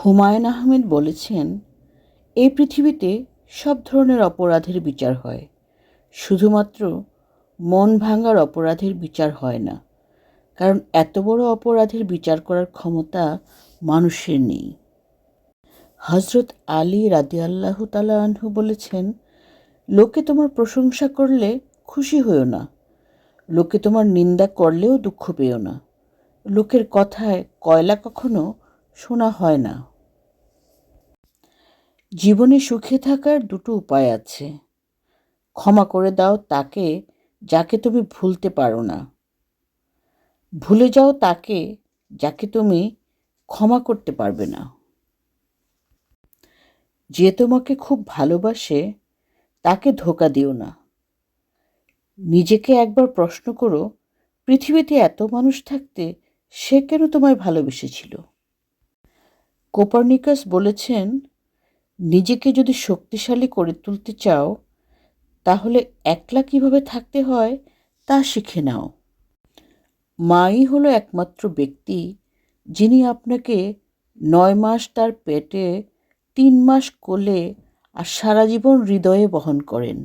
হুমায়ুন আহমেদ বলেছেন, এই পৃথিবীতে সব ধরনের অপরাধের বিচার হয়, শুধুমাত্র মন ভাঙার অপরাধের বিচার হয় না। কারণ এত বড় অপরাধের বিচার করার ক্ষমতা মানুষের নেই। হজরত আলী রাদিয়াল্লাহু তাআলা আনহু বলেছেন, লোকে তোমার প্রশংসা করলে খুশি হইও না, লোকে তোমার নিন্দা করলেও দুঃখ পেও না। লোকের কথায় কয়লা কখনো শোনা হয় না। জীবনে সুখে থাকার দুটো উপায় আছে। ক্ষমা করে দাও তাকে যাকে তুমি ভুলতে পারো না। ভুলে যাও তাকে যাকে তুমি ক্ষমা করতে পারবে না। যে তোমাকে খুব ভালোবাসে তাকে ধোঁকা দিও না। নিজেকে একবার প্রশ্ন করো, পৃথিবীতে এত মানুষ থাকতে সে কেন তোমায় ভালোবেসেছিল? কোপার্নিকাস বলেছেন, নিজেকে যদি শক্তিশালী করে তুলতে চাও তাহলে একলা কিভাবে থাকতে হয় তা শিখে নাও। মাই হলো একমাত্র ব্যক্তি যিনি আপনাকে 9 মাস তার পেটে, 3 মাস কোলে আর সারা জীবন হৃদয়ে বহন করেন।